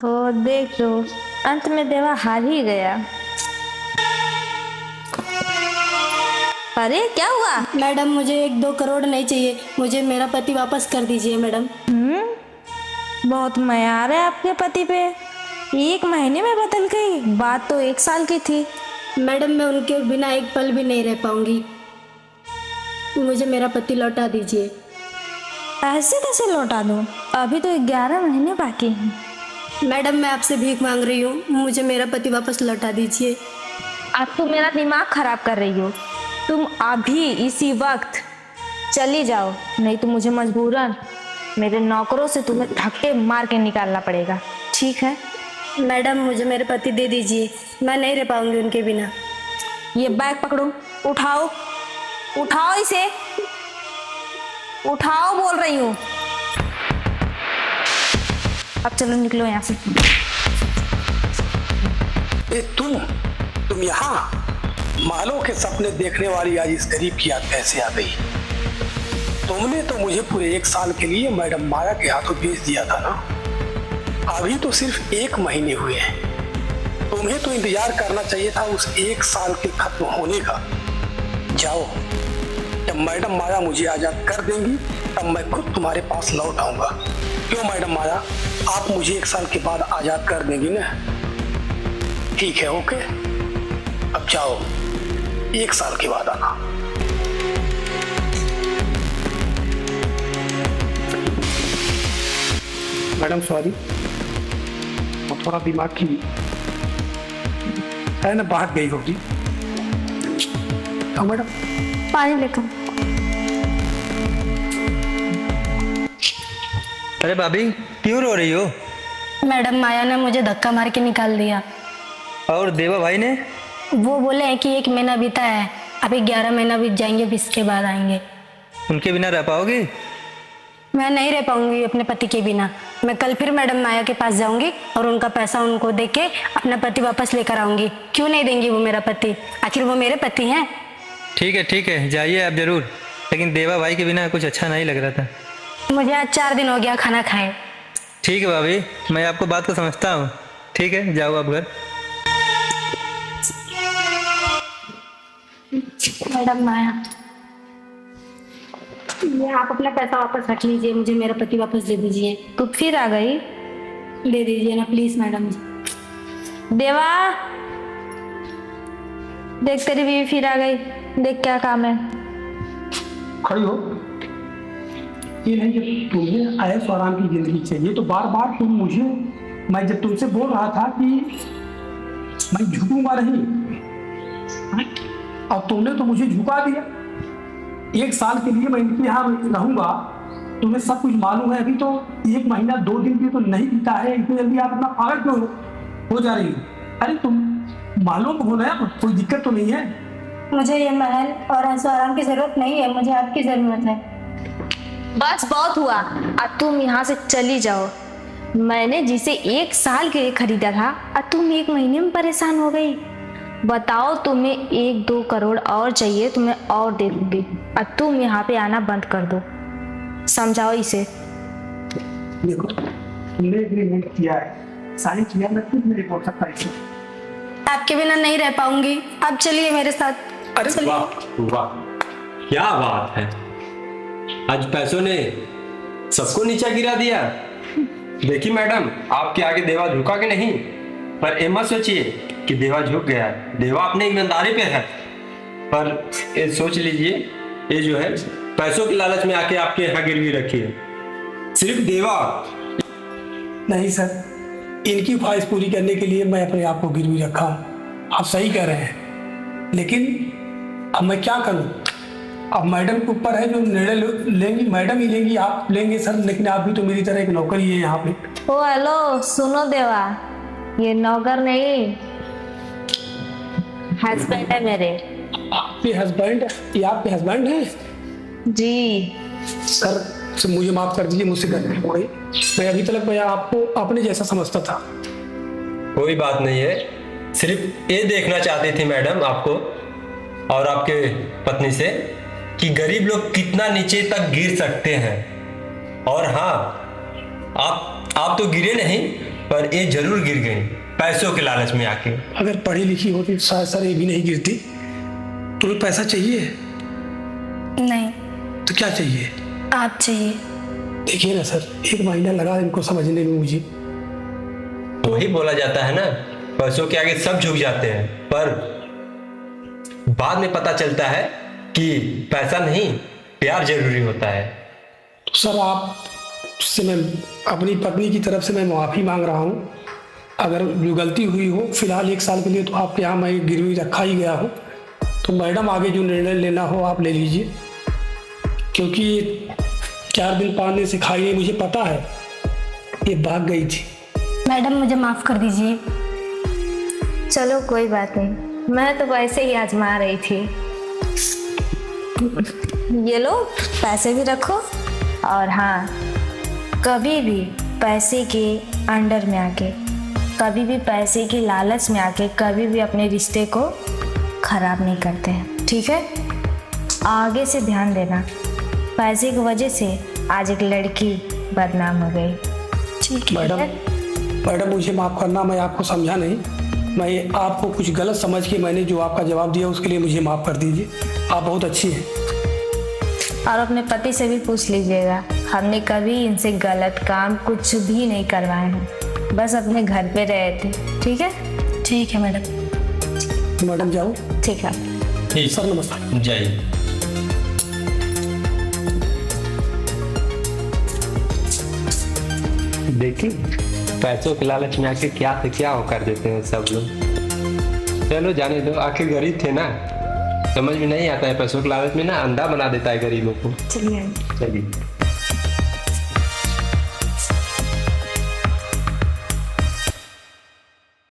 तो देख लो, अंत में देवा हार ही गया। अरे क्या हुआ? मैडम मुझे 1-2 करोड़ नहीं चाहिए, मुझे मेरा पति वापस कर दीजिए मैडम। बहुत मयार है आपके पति पे। 1 महीने में बदल गई, बात तो 1 साल की थी। मैडम मैं उनके बिना एक पल भी नहीं रह पाऊंगी, मुझे मेरा पति लौटा दीजिए। ऐसे कैसे लौटा दूं? अभी तो 11 महीने बाकी हैं। मैडम मैं आपसे भीख मांग रही हूँ, मुझे मेरा पति वापस लौटा दीजिए। आप तो मेरा दिमाग खराब कर रही हो। तुम अभी इसी वक्त चली जाओ, नहीं तो मुझे मजबूरन मेरे नौकरों से तुम्हें धक्के मार के निकालना पड़ेगा, ठीक है? मैडम मुझे मेरे पति दे दीजिए, मैं नहीं रह पाऊंगी उनके बिना। ये बैग पकड़ो, उठाओ उठाओ इसे, उठाओ बोल रही हूँ। अब चलो निकलो यहाँ से। ए तुम यहाँ? मालों के सपने देखने वाली आज इस गरीब की याद कैसे आ गई? तुमने तो मुझे पूरे 1 साल के लिए मैडम माया के हाथों बेच दिया था ना। अभी तो सिर्फ 1 महीने हुए हैं। तुम्हें तो इंतजार करना चाहिए था उस 1 साल के खत्म होने का। जाओ, जब मैडम माया मुझे आजाद कर देंगी तब मैं खुद तुम्हारे पास लौट आऊंगा। क्यों मैडम माया, आप मुझे 1 साल के बाद आजाद कर देंगी ना? ठीक है, ओके। अब जाओ, 1 साल के बाद आना। मैडम सॉरी, वो थोड़ा दिमाग की है ना, भाग गई होगी। हाँ मैडम, पानी लेकर। अरे भाभी क्यों रो रही हो? मैडम माया ने मुझे धक्का मार के निकाल दिया। और देवा भाई ने? वो बोले हैं कि 1 महीना बीता है, अभी 11 महीना बीत जाएंगे, 20 के बाद आएंगे। उनके बिना रह पाओगी? मैं नहीं रह पाऊंगी अपने पति के बिना। मैं कल फिर मैडम माया के पास जाऊंगी और उनका पैसा उनको दे के अपना पति वापस लेकर आऊंगी। क्यों नहीं देंगी वो मेरा पति? आखिर वो मेरे पति हैं। ठीक है जाइए आप जरूर, लेकिन देवा भाई के बिना कुछ अच्छा नहीं लग रहा था। मुझे आज 4 दिन हो गया खाना खाए। ठीक है भाभी, मैं आपको बात को समझता हूँ। ठीक है, जाओ आप घर। मैडम माया, ये आप अपना पैसा वापस रख लीजिए, मुझे मेरा पति वापस दे दीजिए। तू फिर आ गई? दे दीजिए ना प्लीज मैडम जी। देवा, देख तेरी बीवी फिर आ गई, देख क्या काम है। खड़ी हो। ये नहीं कि तुम्हें ऐश और आराम की जिंदगी चाहिए तो बार बार तुम मुझे, मैं जब तुमसे बोल रहा था कि मैं झुकूंगा नहीं, अब तुमने तो मुझे झुका दिया। 1 साल के लिए मैं इनके यहाँ रहूंगा, तुम्हें सब कुछ मालूम है। अभी तो 1 महीना 2 दिन भी तो नहीं बीता है, इतनी जल्दी आप अपना पागल क्यों हो जा रही हो? अरे तुम मालूम हो ना, कोई दिक्कत तो नहीं है? मुझे ये महल और ऐशो आराम की जरूरत नहीं है, मुझे आपकी जरूरत है। बस बहुत हुआ, अब तुम यहाँ से चली जाओ। मैंने जिसे 1 साल के लिए खरीदा था, अब तुम 1 महीने में परेशान हो गई। बताओ, तुम्हें 1-2 करोड़ और चाहिए, तुम्हें और दे दूंगी। अब तुम यहाँ पे आना बंद कर दो, समझाओ इसे। देखो, तुमने एग्रीमेंट किया है, साइन किया, मैं खुद नहीं बोल सकता इसे। आपके बिना नहीं रह पाऊंगी, आप चलिए मेरे साथ। अरे चलिए। वाह वाह, क्या बात है, आज पैसों ने सबको नीचा गिरा दिया। देखिए मैडम, आपके आगे देवा झुका के नहीं, पर ये मत सोचिए कि देवा झुक गया है। देवा अपने ईमानदारी पे है, पर ये सोच लीजिए, ये जो है पैसों के लालच में आके आपके यहाँ गिरवी रखी है। सिर्फ देवा नहीं सर, इनकी ख्वाहिश पूरी करने के लिए मैं अपने आप को गिरवी रखा हूँ। आप सही कह रहे हैं, लेकिन अब मैं क्या करूँ? अब मैडम के ऊपर है, जो निर्णय लेंगी मैडम ही लेंगी, आप लेंगे सर, लेकिन आप भी तो मेरी तरह एक नौकर ही है यहाँ पे। ओ हेलो, सुनो देवा, ये नौकर नहीं, हस्बैंड है मेरे। आपके हस्बैंड? ये आपके हस्बैंड हैं? जी सर मुझे माफ कर दीजिए, मुझसे गलती हो गई। मैं अभी तक मैं आपको अपने जैसा समझता था। कोई बात नहीं है, सिर्फ ये देखना चाहती थी मैडम आपको और आपके पत्नी से कि गरीब लोग कितना नीचे तक गिर सकते हैं। और हाँ, आप तो गिरे नहीं, पर ये जरूर गिर गई पैसों के लालच में आके। अगर पढ़ी लिखी होती शायद सर ये भी नहीं गिरती। तुम्हें पैसा चाहिए नहीं, तो क्या चाहिए? आप चाहिए। देखिए ना सर, 1 महीना लगा इनको समझने में मुझे। वही बोला जाता है ना, पैसों के आगे सब झुक जाते हैं, पर बाद में पता चलता है कि पैसा नहीं प्यार जरूरी होता है। तो सर आप से मैं अपनी पत्नी की तरफ से मैं माफ़ी मांग रहा हूँ। अगर जो गलती हुई हो, फिलहाल 1 साल के लिए तो आपके यहाँ मैं गिरवी रखा ही गया हो, तो मैडम आगे जो निर्णय लेना हो आप ले लीजिए, क्योंकि 4 दिन 5 दिन से खाई नहीं, मुझे पता है ये भाग गई थी। मैडम मुझे माफ़ कर दीजिए। चलो कोई बात नहीं, मैं तो वैसे ही आजमा रही थी। ये लो पैसे भी रखो, और हाँ, कभी भी पैसे के अंडर में आके, कभी भी पैसे की लालच में आके कभी भी अपने रिश्ते को खराब नहीं करते हैं, ठीक है? आगे से ध्यान देना, पैसे की वजह से आज एक लड़की बदनाम हो गई। ठीक है मैडम मुझे माफ़ करना, मैं आपको समझा नहीं, मैं आपको कुछ गलत समझ के मैंने जो आपका जवाब दिया उसके लिए मुझे माफ़ कर दीजिए। आप बहुत अच्छी हैं। और अपने पति से भी पूछ लीजिएगा, हमने कभी इनसे गलत काम कुछ भी नहीं करवाए हैं, बस अपने घर पे रहे थे, ठीक है? ठीक है मैडम। मैडम जाओ। ठीक है ठीक सर नमस्कार। जाइए। देखिए पैसों के लालच में आके क्या से क्या हो कर देते हैं सब लोग। चलो जाने दो, आखिर गरीब थे ना, समझ में नहीं आता है पैसों के लालच में ना अंधा बना देता है गरीबों को। चलिए। चलिए।